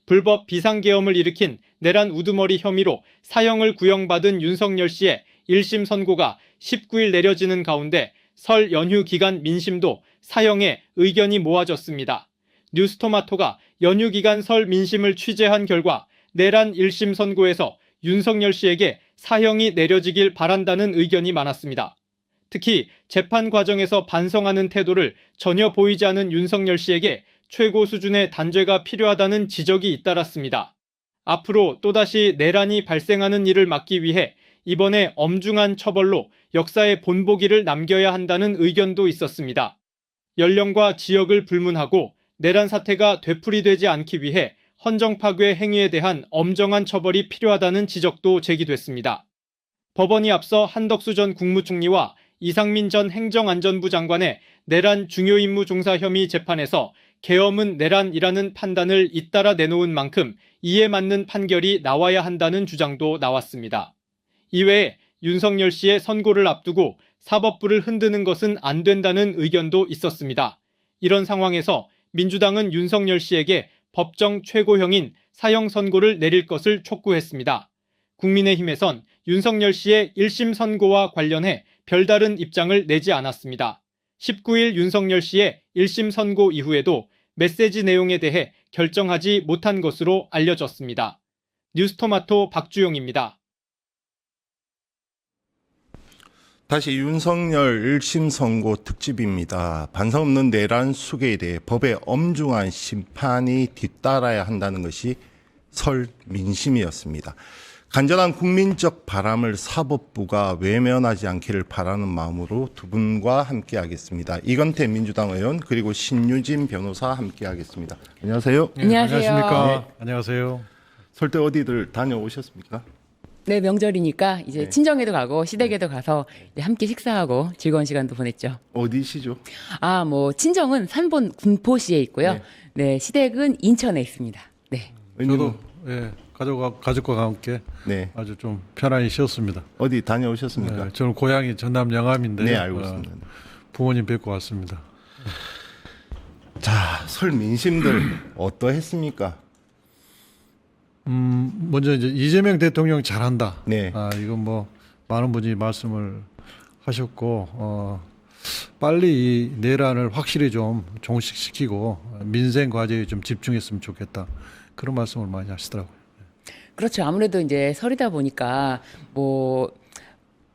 불법 비상계엄을 일으킨 내란 우두머리 혐의로 사형을 구형받은 윤석열 씨의 1심 선고가 19일 내려지는 가운데 설 연휴 기간 민심도 사형에 의견이 모아졌습니다. 뉴스토마토가 연휴 기간 설 민심을 취재한 결과 내란 1심 선고에서 윤석열 씨에게 사형이 내려지길 바란다는 의견이 많았습니다. 특히 재판 과정에서 반성하는 태도를 전혀 보이지 않은 윤석열 씨에게 최고 수준의 단죄가 필요하다는 지적이 잇따랐습니다. 앞으로 또다시 내란이 발생하는 일을 막기 위해 이번에 엄중한 처벌로 역사의 본보기를 남겨야 한다는 의견도 있었습니다. 연령과 지역을 불문하고 내란 사태가 되풀이되지 않기 위해 헌정 파괴 행위에 대한 엄정한 처벌이 필요하다는 지적도 제기됐습니다. 법원이 앞서 한덕수 전 국무총리와 이상민 전 행정안전부 장관의 내란 중요임무 종사 혐의 재판에서 계엄은 내란이라는 판단을 잇따라 내놓은 만큼 이에 맞는 판결이 나와야 한다는 주장도 나왔습니다. 이외에 윤석열 씨의 선고를 앞두고 사법부를 흔드는 것은 안 된다는 의견도 있었습니다. 이런 상황에서 민주당은 윤석열 씨에게 법정 최고형인 사형 선고를 내릴 것을 촉구했습니다. 국민의힘에선 윤석열 씨의 1심 선고와 관련해 별다른 입장을 내지 않았습니다. 19일 윤석열 씨의 1심 선고 이후에도 메시지 내용에 대해 결정하지 못한 것으로 알려졌습니다. 뉴스토마토 박주용입니다. 다시 윤석열 1심 선고 특집입니다. 반성 없는 내란 수괴에 대해 법의 엄중한 심판이 뒤따라야 한다는 것이 설 민심이었습니다. 간절한 국민적 바람을 사법부가 외면하지 않기를 바라는 마음으로 두 분과 함께하겠습니다. 이건태 민주당 의원 그리고 신유진 변호사 함께하겠습니다. 안녕하세요. 네, 안녕하십니까. 네. 안녕하세요. 설 때 어디들 다녀오셨습니까? 네, 명절이니까 이제 네. 친정에도 가고 시댁에도 가서 이제 함께 식사하고 즐거운 시간도 보냈죠. 어디시죠? 뭐 친정은 산본 군포시에 있고요. 네. 네, 시댁은 인천에 있습니다. 네. 저도 가족과 함께 네. 아주 좀 편안히 쉬었습니다. 어디 다녀오셨습니까? 네, 저는 고향이 전남 영암인데 네, 알고 있습니다. 부모님 뵙고 왔습니다. 자, 설 민심들 어떠했습니까? 먼저 이제 이재명 대통령 잘한다. 네. 이건 뭐 많은 분이 말씀을 하셨고 빨리 이 내란을 확실히 좀 종식시키고 민생 과제에 좀 집중했으면 좋겠다. 그런 말씀을 많이 하시더라고요. 그렇죠. 아무래도 이제 설이다 보니까 뭐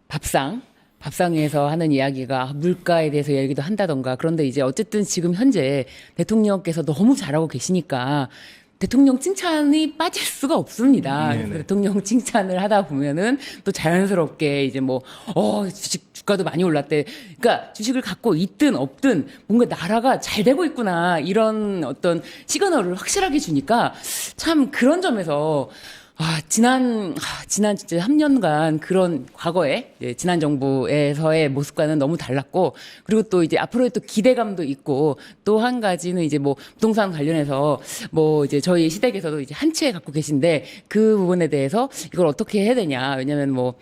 밥상에서 하는 이야기가 물가에 대해서 얘기도 한다던가. 그런데 이제 어쨌든 지금 현재 대통령께서 너무 잘하고 계시니까 대통령 칭찬이 빠질 수가 없습니다. 그래서 대통령 칭찬을 하다 보면은 또 자연스럽게 이제 주가도 많이 올랐대. 그러니까 주식을 갖고 있든 없든 뭔가 나라가 잘 되고 있구나. 이런 어떤 시그널을 확실하게 주니까 참 그런 점에서 지난 진짜 3년간 그런 과거에 지난 정부에서의 모습과는 너무 달랐고, 그리고 또 이제 앞으로의 또 기대감도 있고, 또 한 가지는 이제 부동산 관련해서 이제 저희 시댁에서도 이제 한 채 갖고 계신데 그 부분에 대해서 이걸 어떻게 해야 되냐. 왜냐면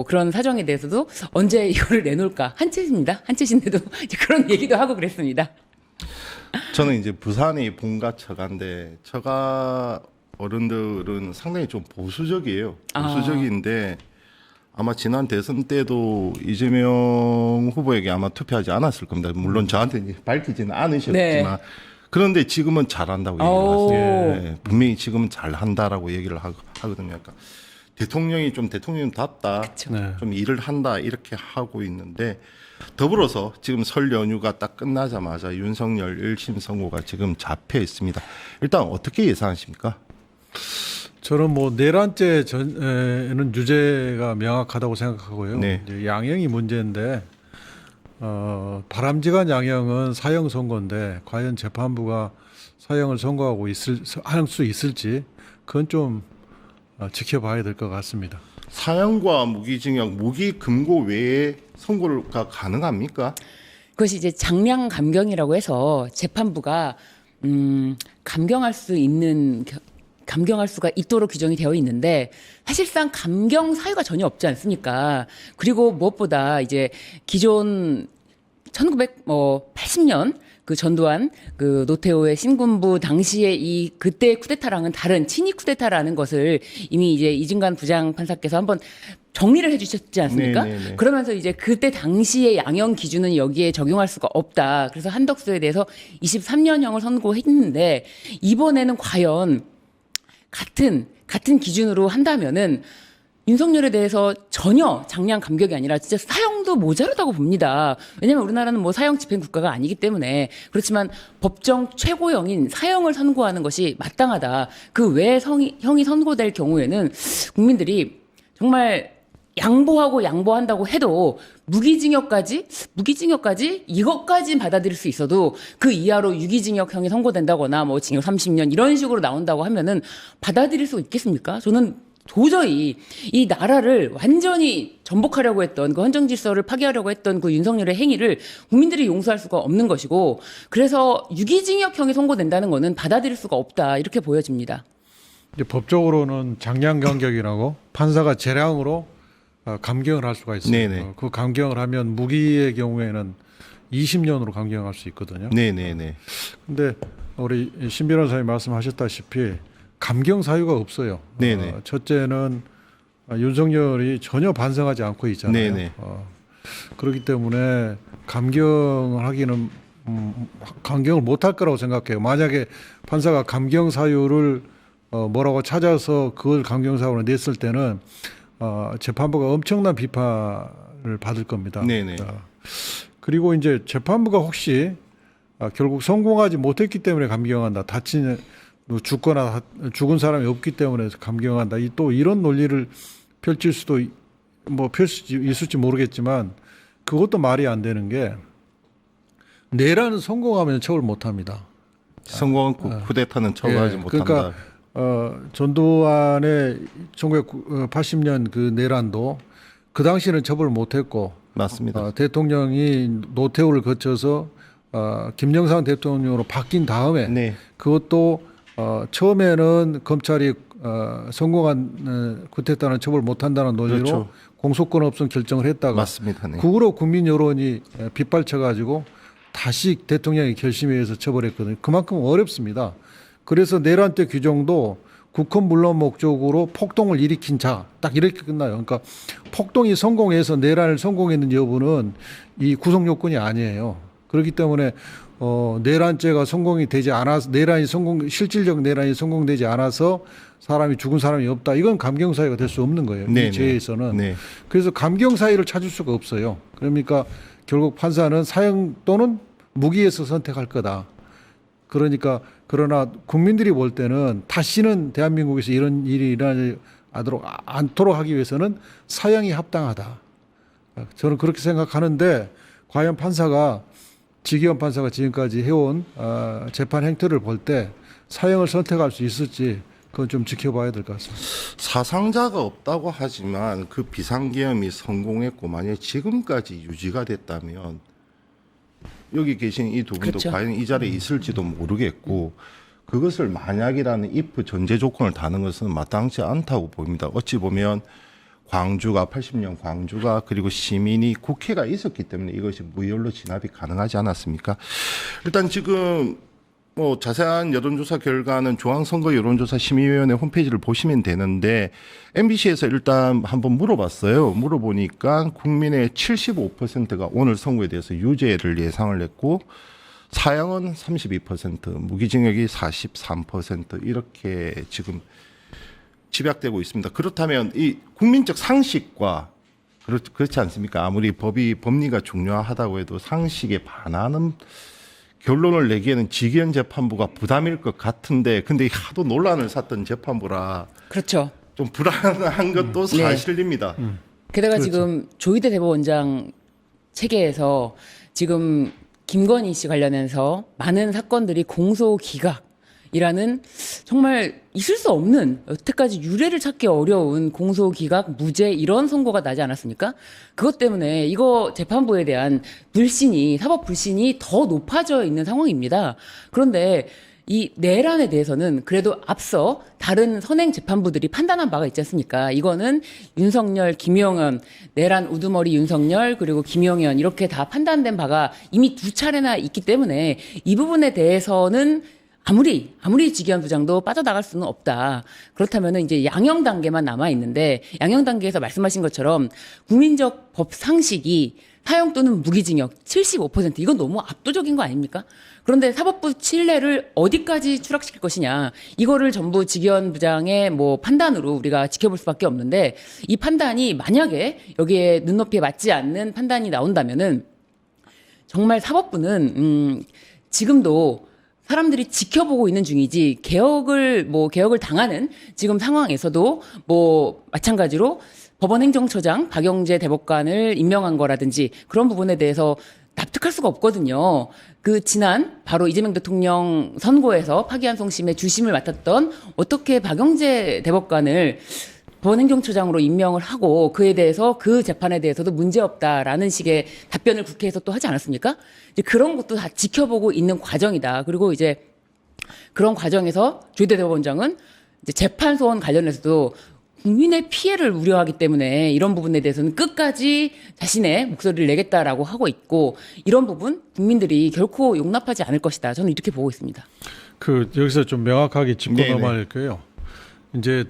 그런 사정에 대해서도 언제 이거를 내놓을까. 한 채입니다. 한 채신데도 이제 그런 얘기도 하고 그랬습니다. 저는 이제 부산이 본가 처가인데 처가 어른들은 상당히 좀 보수적이에요. 보수적인데 아마 지난 대선 때도 이재명 후보에게 아마 투표하지 않았을 겁니다. 물론 저한테 밝히지는 않으셨지만 네. 그런데 지금은 잘한다고 얘기를 하세요. 네, 분명히 지금은 잘한다라고 얘기를 하거든요. 그러니까 대통령이 좀 대통령답다, 네. 좀 일을 한다 이렇게 하고 있는데, 더불어서 지금 설 연휴가 딱 끝나자마자 윤석열 1심 선고가 지금 잡혀 있습니다. 일단 어떻게 예상하십니까? 저는 내란죄에는 유죄가 명확하다고 생각하고요. 네. 이제 양형이 문제인데 바람직한 양형은 사형 선고인데 과연 재판부가 사형을 선고하고 할 수 있을지 그건 좀 지켜봐야 될 것 같습니다. 사형과 무기징역, 무기금고 외에 선고가 가능합니까? 그것이 이제 장량 감경이라고 해서 재판부가 감경할 수 있는 감경할 수가 있도록 규정이 되어 있는데 사실상 감경 사유가 전혀 없지 않습니까? 그리고 무엇보다 이제 기존 1980년 그 전두환 그 노태우의 신군부 당시에 이 그때의 쿠데타랑은 다른 친위 쿠데타라는 것을 이미 이제 이증관 부장판사께서 한번 정리를 해주셨지 않습니까? 네네네. 그러면서 이제 그때 당시의 양형 기준은 여기에 적용할 수가 없다. 그래서 한덕수에 대해서 23년형을 선고했는데 이번에는 과연 같은 기준으로 한다면은 윤석열에 대해서 전혀 장량 감격이 아니라 진짜 사형도 모자르다고 봅니다. 왜냐하면 우리나라는 뭐 사형 집행 국가가 아니기 때문에 그렇지만 법정 최고형인 사형을 선고하는 것이 마땅하다. 그 외에 형이 선고될 경우에는 국민들이 정말 양보한다고 해도 무기징역까지 이것까지 받아들일 수 있어도 그 이하로 유기징역형이 선고된다거나 뭐 징역 30년 이런 식으로 나온다고 하면은 받아들일 수 있겠습니까? 저는 도저히 이 나라를 완전히 전복하려고 했던 그 헌정 질서를 파괴하려고 했던 그 윤석열의 행위를 국민들이 용서할 수가 없는 것이고 그래서 유기징역형이 선고된다는 거는 받아들일 수가 없다 이렇게 보여집니다. 이제 법적으로는 장량 감경이라고 판사가 재량으로 감경을 할 수가 있어요. 네네. 그 감경을 하면 무기의 경우에는 20년으로 감경할 수 있거든요. 네네네. 근데 우리 신 변호사님 말씀하셨다시피 감경 사유가 없어요. 네네. 첫째는 윤석열이 전혀 반성하지 않고 있잖아요. 네네. 그렇기 때문에 감경을 하기는 감경을 못할 거라고 생각해요. 만약에 판사가 감경 사유를 뭐라고 찾아서 그걸 감경 사유로 냈을 때는 재판부가 엄청난 비판을 받을 겁니다. 네네. 그리고 이제 재판부가 혹시 결국 성공하지 못했기 때문에 감경한다. 다친 죽거나 죽은 사람이 없기 때문에 감경한다. 또 이런 논리를 펼칠 수도 있을지 모르겠지만 그것도 말이 안 되는 게 내란은 성공하면 처벌 못합니다. 성공한 쿠데타는 처벌하지 못한다. 그러니까 전두환의 1980년 그 내란도 그 당시에는 처벌을 못했고 맞습니다. 대통령이 노태우를 거쳐서 김영삼 대통령으로 바뀐 다음에 네. 그것도 처음에는 검찰이 성공한 쿠데타는 처벌 못한다는 논리로 그렇죠. 공소권 없음 결정을 했다가 맞습니다. 네. 그 후로 국민 여론이 빗발쳐가지고 다시 대통령의 결심에 의해서 처벌했거든요. 그만큼 어렵습니다. 그래서 내란 때 규정도 국헌 물론 목적으로 폭동을 일으킨 자 딱 이렇게 끝나요. 그러니까 폭동이 성공해서 내란을 성공했는 여부는 이 구속 요건이 아니에요. 그렇기 때문에 내란죄가 성공이 되지 않아서 실질적 내란이 성공되지 않아서 사람이 죽은 사람이 없다. 이건 감경 사유가 될 수 없는 거예요. 이 죄에서는. 네. 그래서 감경 사유를 찾을 수가 없어요. 그러니까 결국 판사는 사형 또는 무기에서 선택할 거다. 그러니까 그러나 국민들이 볼 때는 다시는 대한민국에서 이런 일이 일어나지 않도록 하기 위해서는 사형이 합당하다. 저는 그렇게 생각하는데 과연 지기현 판사가 지금까지 해온 재판 행태를 볼 때 사형을 선택할 수 있을지 그건 좀 지켜봐야 될 것 같습니다. 사상자가 없다고 하지만 그 비상계엄이 성공했고 만약에 지금까지 유지가 됐다면 여기 계신 이 두 분도 그렇죠. 과연 이 자리에 있을지도 모르겠고 그것을 만약이라는 if 전제 조건을 다는 것은 마땅치 않다고 보입니다. 어찌 보면 80년 광주가 그리고 시민이 국회가 있었기 때문에 이것이 무혈로 진압이 가능하지 않았습니까? 일단 지금 뭐 자세한 여론조사 결과는 중앙선거 여론조사 심의위원회 홈페이지를 보시면 되는데 MBC에서 일단 한번 물어봤어요. 물어보니까 국민의 75%가 오늘 선거에 대해서 유죄를 예상을 했고 사형은 32%, 무기징역이 43% 이렇게 지금 집약되고 있습니다. 그렇다면 이 국민적 상식과 그렇지 않습니까? 아무리 법리가 중요하다고 해도 상식에 반하는 결론을 내기에는 지기현 재판부가 부담일 것 같은데 근데 하도 논란을 샀던 재판부라 그렇죠. 좀 불안한 것도 네. 사실입니다. 게다가 그렇죠. 지금 조희대 대법원장 체계에서 지금 김건희 씨 관련해서 많은 사건들이 공소 기각이라는 정말 있을 수 없는 여태까지 유례를 찾기 어려운 공소 기각 무죄 이런 선고가 나지 않았습니까? 그것 때문에 이거 재판부에 대한 사법 불신이 더 높아져 있는 상황입니다. 그런데 이 내란에 대해서는 그래도 앞서 다른 선행 재판부들이 판단한 바가 있지 않습니까? 이거는 윤석열, 김용현, 내란 우두머리 윤석열 그리고 김용현 이렇게 다 판단된 바가 이미 2차례나 있기 때문에 이 부분에 대해서는 아무리 지기현 부장도 빠져나갈 수는 없다. 그렇다면은 이제 양형 단계만 남아 있는데 양형 단계에서 말씀하신 것처럼 국민적 법 상식이 사형 또는 무기징역 75% 이건 너무 압도적인 거 아닙니까? 그런데 사법부 신뢰를 어디까지 추락시킬 것이냐 이거를 전부 지기현 부장의 뭐 판단으로 우리가 지켜볼 수밖에 없는데 이 판단이 만약에 여기에 눈높이에 맞지 않는 판단이 나온다면은 정말 사법부는 지금도 사람들이 지켜보고 있는 중이지 개혁을 당하는 지금 상황에서도 뭐 마찬가지로 법원행정처장 박영재 대법관을 임명한 거라든지 그런 부분에 대해서 납득할 수가 없거든요. 그 지난 바로 이재명 대통령 선고에서 파기환송심의 주심을 맡았던 어떻게 박영재 대법관을 법원행정처장으로 임명을 하고 그에 대해서 그 재판에 대해서도 문제없다라는 식의 답변을 국회에서 또 하지 않았습니까? 이제 그런 것도 다 지켜보고 있는 과정이다. 그리고 이제 그런 과정에서 조희대 대법원장은 이제 재판 소원 관련해서도 국민의 피해를 우려하기 때문에 이런 부분에 대해서는 끝까지 자신의 목소리를 내겠다라고 하고 있고 이런 부분 국민들이 결코 용납하지 않을 것이다. 저는 이렇게 보고 있습니다. 그 여기서 좀 명확하게 짚고 네네. 넘어갈 거예요. 이제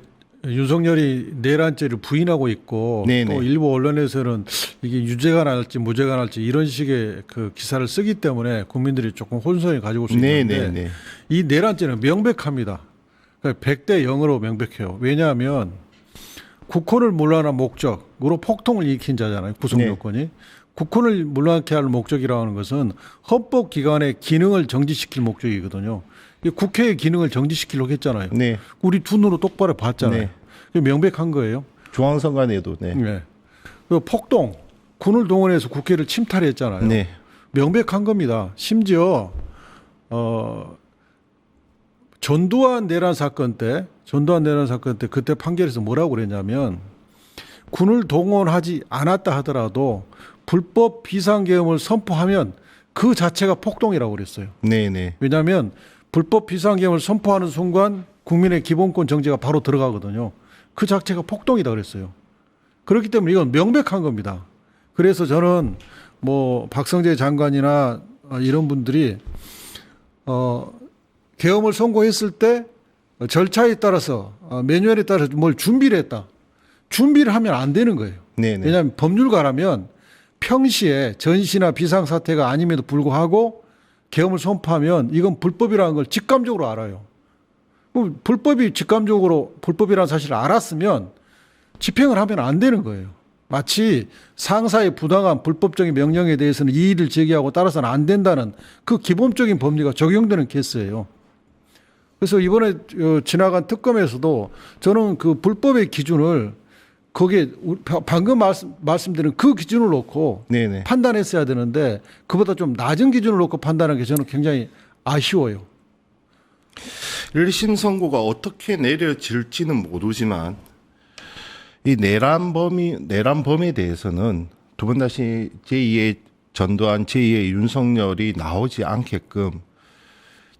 윤석열이 내란죄를 부인하고 있고 네네. 또 일부 언론에서는 이게 유죄가 날지 무죄가 날지 이런 식의 그 기사를 쓰기 때문에 국민들이 조금 혼선을 가지고 올 수 있는데 네네네. 이 내란죄는 명백합니다. 그러니까 100대 0으로 명백해요. 왜냐하면 국혼을 물러난 목적으로 폭동을 일으킨 자잖아요. 구성 네. 요건이. 국혼을 물러나게 할 목적이라고 하는 것은 헌법기관의 기능을 정지시킬 목적이거든요. 이 국회의 기능을 정지시키려고 했잖아요. 네. 우리 두 눈으로 똑바로 봤잖아요. 네. 그게 명백한 거예요. 중앙선관위에도 네. 네. 그 폭동, 군을 동원해서 국회를 침탈했잖아요. 네. 명백한 겁니다. 심지어 전두환 내란 사건 때 그때 판결에서 뭐라고 그랬냐면 군을 동원하지 않았다 하더라도 불법 비상계엄을 선포하면 그 자체가 폭동이라고 그랬어요. 네네. 왜냐하면 불법 비상계엄을 선포하는 순간 국민의 기본권 정지가 바로 들어가거든요. 그 자체가 폭동이다 그랬어요. 그렇기 때문에 이건 명백한 겁니다. 그래서 저는 뭐 박성재 장관이나 이런 분들이 계엄을 선고했을 때 절차에 따라서 매뉴얼에 따라서 뭘 준비를 했다. 준비를 하면 안 되는 거예요. 네네. 왜냐하면 법률가라면 평시에 전시나 비상사태가 아님에도 불구하고 계엄을 선포하면 이건 불법이라는 걸 직감적으로 알아요. 그럼 불법이 직감적으로 불법이라는 사실을 알았으면 집행을 하면 안 되는 거예요. 마치 상사의 부당한 불법적인 명령에 대해서는 이의를 제기하고 따라서는 안 된다는 그 기본적인 법리가 적용되는 케이스예요. 그래서 이번에 지나간 특검에서도 저는 그 불법의 기준을 거기에 방금 말씀드린 그 기준을 놓고 네네. 판단했어야 되는데 그보다 좀 낮은 기준을 놓고 판단하는 게 저는 굉장히 아쉬워요. 1심 선고가 어떻게 내려질지는 모르지만 이 내란범에 대해서는 두 번 다시 제2의 전두환, 제2의 윤석열이 나오지 않게끔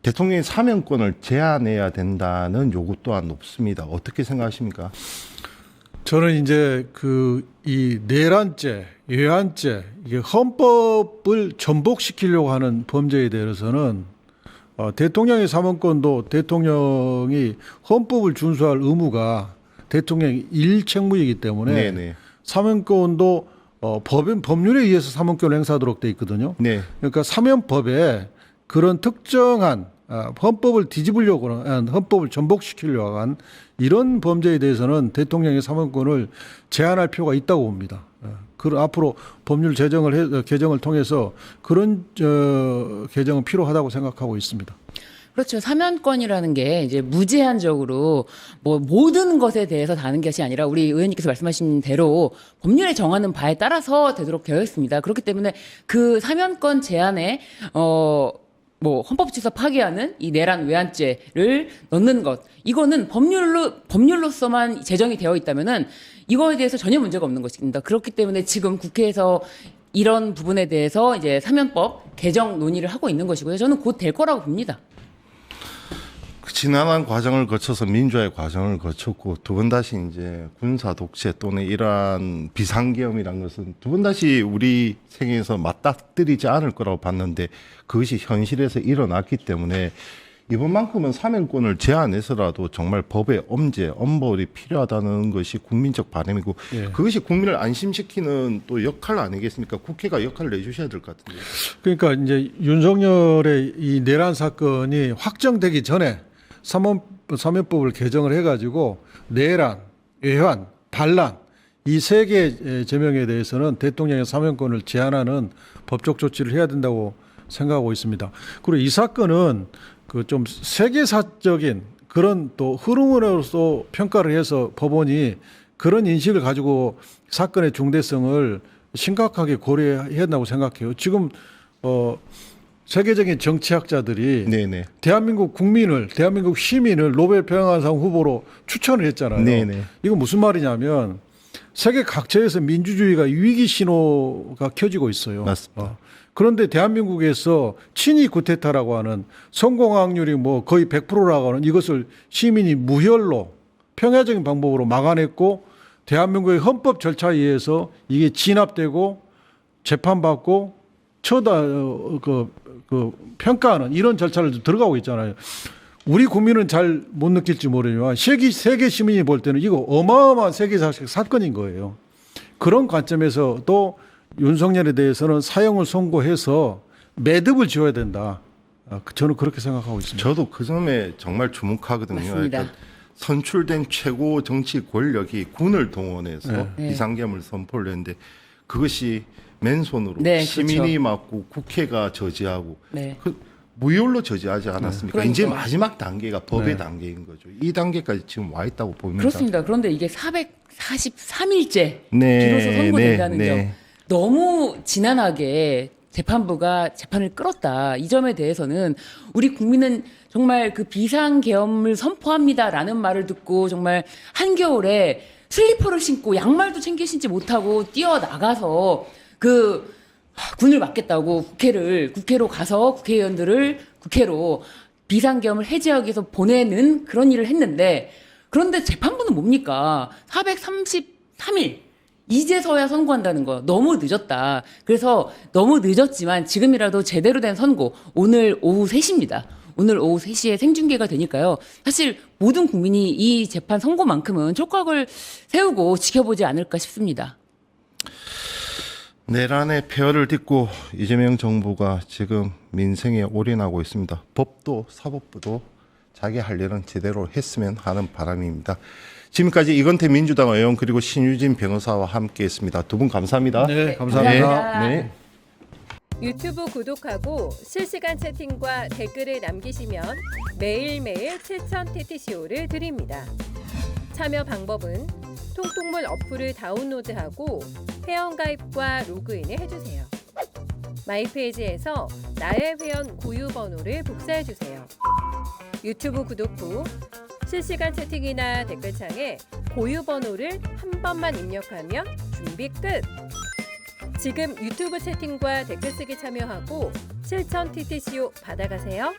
대통령의 사면권을 제한해야 된다는 요구 또한 높습니다. 어떻게 생각하십니까? 저는 이제 이 내란죄, 외환죄, 이게 헌법을 전복시키려고 하는 범죄에 대해서는 대통령의 사면권도 대통령이 헌법을 준수할 의무가 대통령의 일책무이기 때문에 네네. 사면권도 법률에 의해서 사면권을 행사하도록 돼 있거든요. 네. 그러니까 사면법에 그런 특정한 헌법을 뒤집으려고 하는 헌법을 전복시키려고 한 이런 범죄에 대해서는 대통령의 사면권을 제한할 필요가 있다고 봅니다. 앞으로 법률 개정을 통해서 그런 개정은 필요하다고 생각하고 있습니다. 그렇죠. 사면권이라는 게 이제 무제한적으로 뭐 모든 것에 대해서 다는 것이 아니라 우리 의원님께서 말씀하신 대로 법률에 정하는 바에 따라서 되도록 되어 있습니다. 그렇기 때문에 그 사면권 제한에 뭐 헌법질서 파기하는 이 내란 외환죄를 넣는 것 이거는 법률로서만 제정이 되어 있다면은 이거에 대해서 전혀 문제가 없는 것입니다. 그렇기 때문에 지금 국회에서 이런 부분에 대해서 이제 사면법 개정 논의를 하고 있는 것이고요. 저는 곧 될 거라고 봅니다. 지난한 과정을 거쳐서 민주화의 과정을 거쳤고 두 번 다시 이제 군사 독재 또는 이러한 비상계엄이란 것은 두 번 다시 우리 생에서 맞닥뜨리지 않을 거라고 봤는데 그것이 현실에서 일어났기 때문에 이번만큼은 사면권을 제한해서라도 정말 법의 엄제, 엄벌이 필요하다는 것이 국민적 바람이고 예. 그것이 국민을 안심시키는 또 역할 아니겠습니까? 국회가 역할을 내주셔야 될 것 같은데요. 그러니까 이제 윤석열의 이 내란 사건이 확정되기 전에 사면법을 개정을 해가지고 내란, 외환, 반란 이 세 개 제명에 대해서는 대통령의 사면권을 제한하는 법적 조치를 해야 된다고 생각하고 있습니다. 그리고 이 사건은 그 좀 세계사적인 그런 또 흐름으로서 평가를 해서 법원이 그런 인식을 가지고 사건의 중대성을 심각하게 고려해야 한다고 생각해요. 지금 세계적인 정치학자들이 네네. 대한민국 국민을, 대한민국 시민을 노벨 평화상 후보로 추천을 했잖아요. 네네. 이거 무슨 말이냐면 세계 각처에서 민주주의가 위기 신호가 켜지고 있어요. 맞습니다. 그런데 대한민국에서 친이 구테타라고 하는 성공 확률이 뭐 거의 100%라고 하는 이것을 시민이 무혈로 평화적인 방법으로 막아냈고 대한민국의 헌법 절차에 의해서 이게 진압되고 재판받고 평가하는 이런 절차를 들어가고 있잖아요. 우리 국민은 잘 못 느낄지 모르지만 세계 시민이 볼 때는 이거 어마어마한 세계사적 사건인 거예요. 그런 관점에서도 윤석열에 대해서는 사형을 선고해서 매듭을 지어야 된다. 저는 그렇게 생각하고 있습니다. 저도 그 점에 정말 주목하거든요. 맞습니다. 그러니까 선출된 최고 정치 권력이 군을 동원해서 네. 비상계엄을 선포를 했는데 그것이 맨손으로 네, 시민이 그렇죠. 막고 국회가 저지하고 네. 그 무효로 저지하지 않았습니까? 그러니까. 이제 마지막 단계가 법의 네. 단계인 거죠. 이 단계까지 지금 와 있다고 봅니다. 그렇습니다. 그런데 이게 443일째 네, 비로소 선고된다는 네, 점 네. 너무 지난하게 재판부가 재판을 끌었다. 이 점에 대해서는 우리 국민은 정말 그 비상계엄을 선포합니다라는 말을 듣고 정말 한겨울에 슬리퍼를 신고 양말도 챙겨 신지 못하고 뛰어나가서 그 군을 막겠다고 국회로 가서 국회의원들을 국회로 비상계엄을 해제하기 위해서 보내는 그런 일을 했는데 그런데 재판부는 뭡니까? 433일 이제서야 선고한다는 거 너무 늦었다. 그래서 너무 늦었지만 지금이라도 제대로 된 선고 오늘 오후 3시입니다. 오늘 오후 3시에 생중계가 되니까요. 사실 모든 국민이 이 재판 선고만큼은 촉각을 세우고 지켜보지 않을까 싶습니다. 내란의 폐허를 딛고 이재명 정부가 지금 민생에 올인하고 있습니다. 법도 사법부도 자기 할 일은 제대로 했으면 하는 바람입니다. 지금까지 이건태 민주당 의원 그리고 신유진 변호사와 함께했습니다. 두 분 감사합니다. 네, 감사합니다. 감사합니다. 네. 유튜브 구독하고 실시간 채팅과 댓글을 남기시면 매일매일 실천 TTCO를 드립니다. 참여 방법은 통통물 어플을 다운로드하고 회원가입과 로그인을 해주세요. 마이페이지에서 나의 회원 고유 번호를 복사해주세요. 유튜브 구독 후 실시간 채팅이나 댓글창에 고유 번호를 한 번만 입력하면 준비 끝! 지금 유튜브 채팅과 댓글 쓰기 참여하고 실천 TTCO 받아가세요.